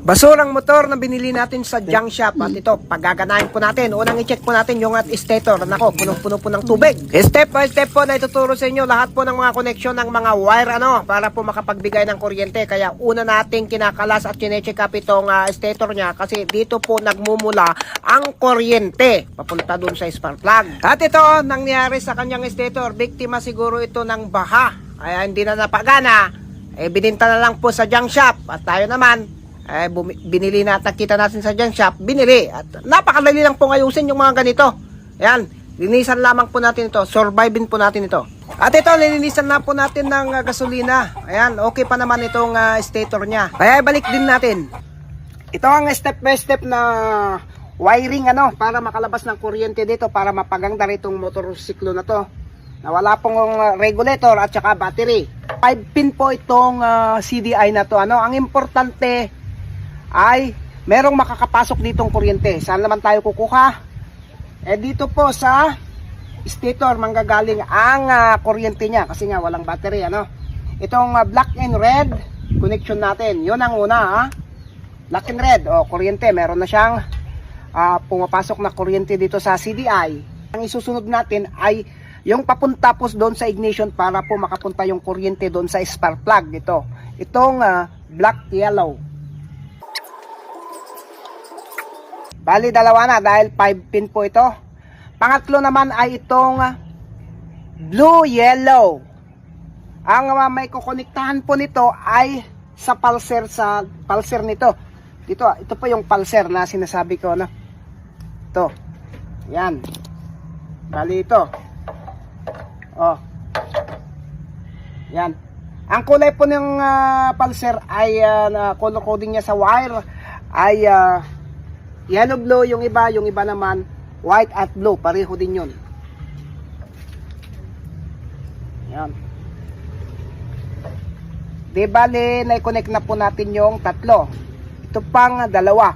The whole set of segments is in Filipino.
Basurang motor na binili natin sa junk shop at ito, paggaganahin po natin. Unang i-check po natin yung stator. Nako, punong-puno po ng tubig. Step by step po na ituturo sa inyo lahat po ng mga koneksyon ng mga wire para po makapagbigay ng kuryente. Kaya una nating kinakalas at chinecheck up itong stator niya kasi dito po nagmumula ang kuryente papunta dun sa spark plug. At ito, nangyari sa kanyang stator, biktima siguro ito ng baha. Kaya hindi na napagana. Bininta na lang po sa junk shop at tayo naman binili na at kita natin sa junk shop, binili at napakadali lang pong ayusin yung mga ganito. Ayan, linisan lamang po natin ito, survivein po natin ito. At ito, lilinisan na po natin ng gasolina. Ayan, okay pa naman itong stator nya. Kaya balik din natin. Ito ang step by step na wiring para makalabas ng kuryente dito para mapaganda itong motorsiklo na to. Na wala pong regulator at saka battery. 5 pin po itong CDI na to. Ang importante ay merong makakapasok ditong kuryente. Saan naman tayo kukuha? Dito po sa stator manggagaling ang kuryente niya kasi nga walang battery. Itong black and red connection natin. Yun ang una. Black and red. Kuryente. Meron na siyang pumapasok na kuryente dito sa CDI. Ang isusunod natin ay yung papunta po doon sa ignition para po makapunta yung kuryente doon sa spark plug. Itong black yellow. Bali dalawa na dahil 5 pin po ito. Pangatlo naman ay itong blue yellow. Ang may kukonektahan po nito ay sa pulser nito. Ito po yung pulser na sinasabi ko Ito. Yan. Bali ito. Yan. Ang kulay po ng pulser ay color coding niya sa wire ay yellow blue yung iba naman white at blue, pareho din yun. Yan. Di bali, na-connect na po natin yung tatlo. Ito pang dalawa.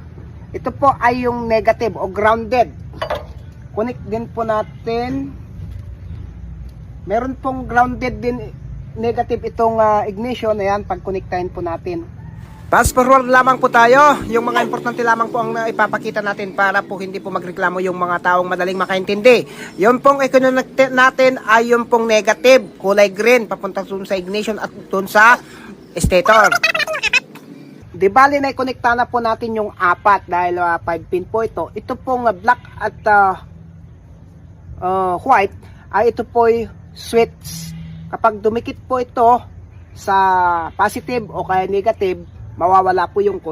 Ito po ay yung negative o grounded. Connect din po natin. Meron pong grounded din negative itong ignition. Ayan, pag-connectahin po natin. Fast forward lamang po tayo. Yung mga importante lamang po ang ipapakita natin para po hindi po magreklamo yung mga taong madaling makaintindi. Yung pong i-connect natin ay yung pong negative, kulay green, papunta dun sa ignition at dun sa stator. Di bali na i-connecta na po natin yung apat dahil 5 pin po ito. Ito pong black at white ay ito po switch. Kapag dumikit po ito sa positive o kaya negative, mawawala po yung